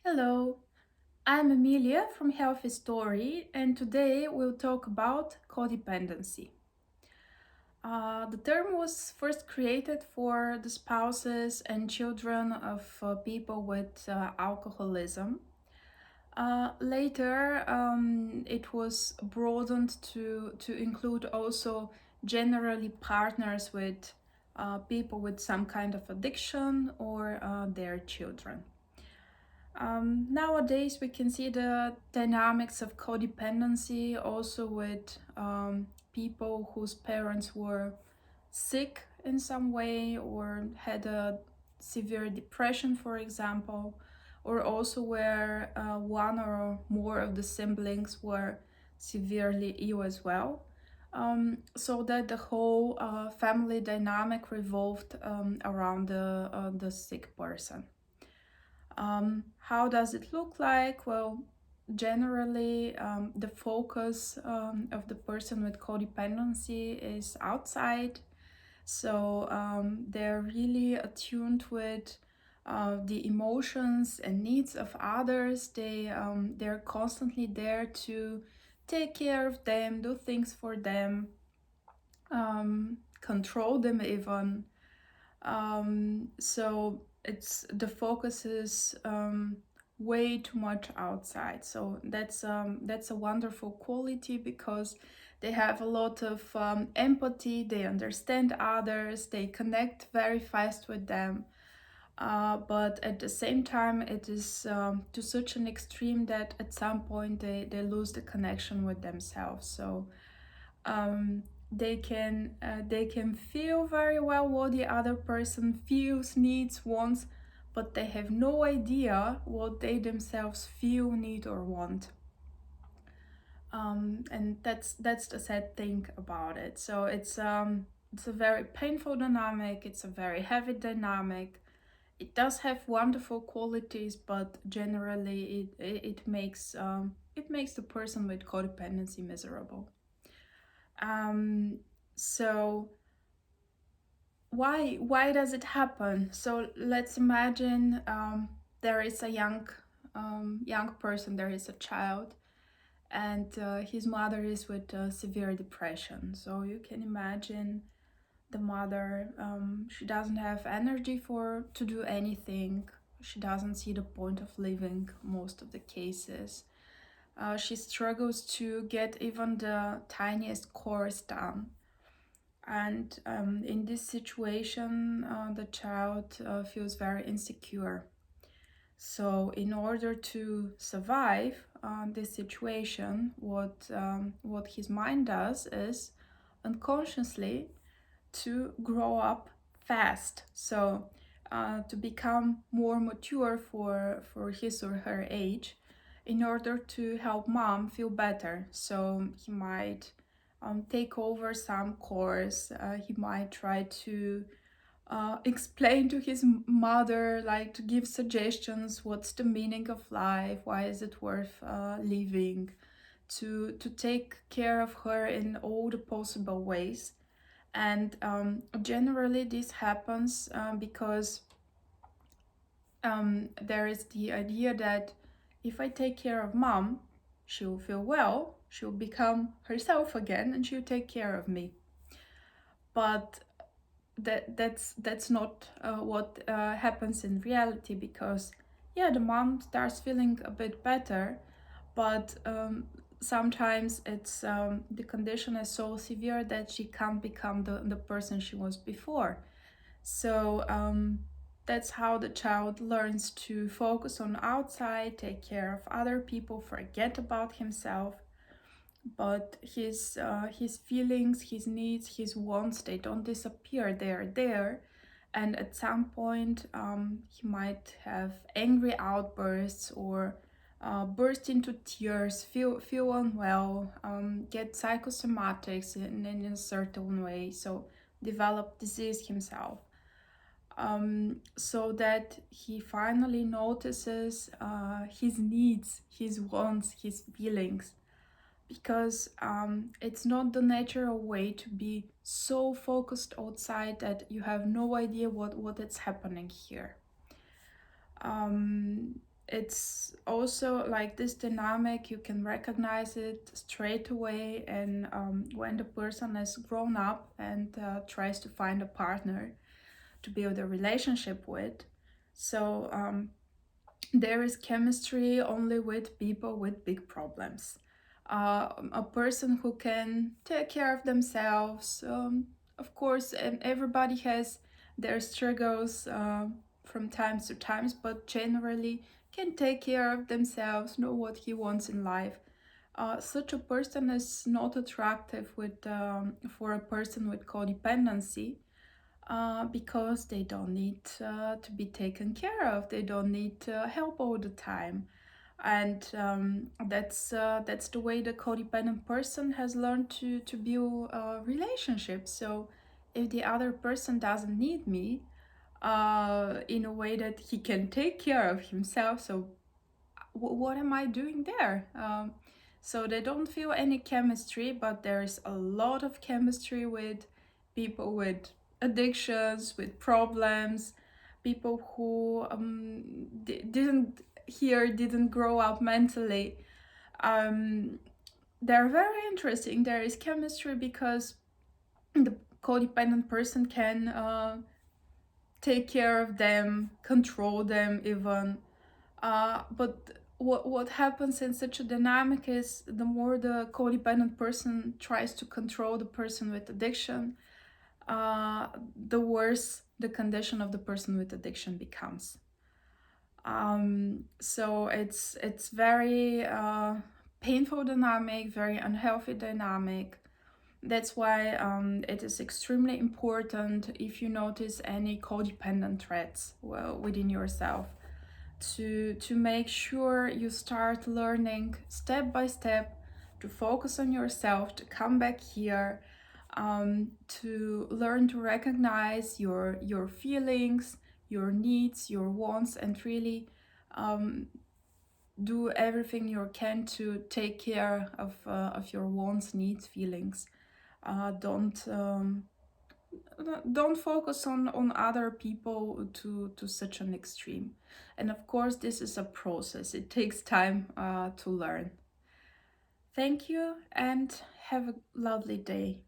Hello, I'm Emilia from Healthy Story, and today we'll talk about codependency. The term was first created for the spouses and children of people with alcoholism. Later, it was broadened to include also generally partners with people with some kind of addiction or their children. Nowadays, we can see the dynamics of codependency also with people whose parents were sick in some way or had a severe depression, for example, or also where one or more of the siblings were severely ill as well. So that the whole family dynamic revolved around the sick person. How does it look like? Well, generally, the focus of the person with codependency is outside. So they're really attuned with the emotions and needs of others. They're constantly there to take care of them, do things for them, control them even. So it's the focus is way too much outside. So that's a wonderful quality because they have a lot of empathy. They understand others. They connect very fast with them. But at the same time, it is to such an extreme that at some point they lose the connection with themselves. So um, they can feel very well what the other person feels, needs, wants, but they have no idea what they themselves feel, need, or want. And that's the sad thing about it. So it's a very painful dynamic. It's a very heavy dynamic. It does have wonderful qualities, but generally it makes the person with codependency miserable. Um, so why does it happen? So let's imagine there is a young person, there is a child, and his mother is with severe depression. So you can imagine the mother, she doesn't have energy for to do anything. She doesn't see the point of living most of the cases. She struggles to get even the tiniest chores done. And in this situation, the child feels very insecure. So, in order to survive this situation, what his mind does is unconsciously to grow up fast. So, to become more mature for his or her age, in order to help mom feel better. So he might take over some course. He might try to explain to his mother, like to give suggestions. What's the meaning of life? Why is it worth living? To take care of her in all the possible ways. And generally, this happens because there is the idea that if I take care of mom, she'll feel well, she'll become herself again, and she'll take care of me. But that's not what happens in reality, because yeah, the mom starts feeling a bit better, but sometimes it's the condition is so severe that she can't become the person she was before. So that's how the child learns to focus on outside, take care of other people, forget about himself. But his feelings, his needs, his wants, they don't disappear. They are there, and at some point, he might have angry outbursts or burst into tears, feel unwell, get psychosomatics in a certain way. So develop disease himself. So that he finally notices his needs, his wants, his feelings, because it's not the natural way to be so focused outside that you have no idea what is happening here. Um, it's also like this dynamic, you can recognize it straight away. And when the person has grown up and tries to find a partner to build a relationship with, so there is chemistry only with people with big problems. A person who can take care of themselves, of course, and everybody has their struggles from times to times, but generally can take care of themselves, know what he wants in life. Such a person is not attractive with for a person with codependency, because they don't need to be taken care of. They don't need help all the time, and that's the way the codependent person has learned to build relationships. So, if the other person doesn't need me in a way that he can take care of himself, so what am I doing there? So they don't feel any chemistry, but there's a lot of chemistry with people with addictions, with problems, people who didn't grow up mentally. Um, they're very interesting. There is chemistry because the codependent person can take care of them, control them even. But what happens in such a dynamic is the more the codependent person tries to control the person with addiction, the worse the condition of the person with addiction becomes. So it's very painful dynamic, very unhealthy dynamic. That's why it is extremely important, if you notice any codependent traits within yourself, to make sure you start learning step by step to focus on yourself, to come back here, to learn to recognize your feelings, your needs, your wants, and really um, do everything you can to take care of your wants, needs, feelings. Don't focus on other people to such an extreme. And of course, this is a process. It takes time to learn. Thank you and have a lovely day.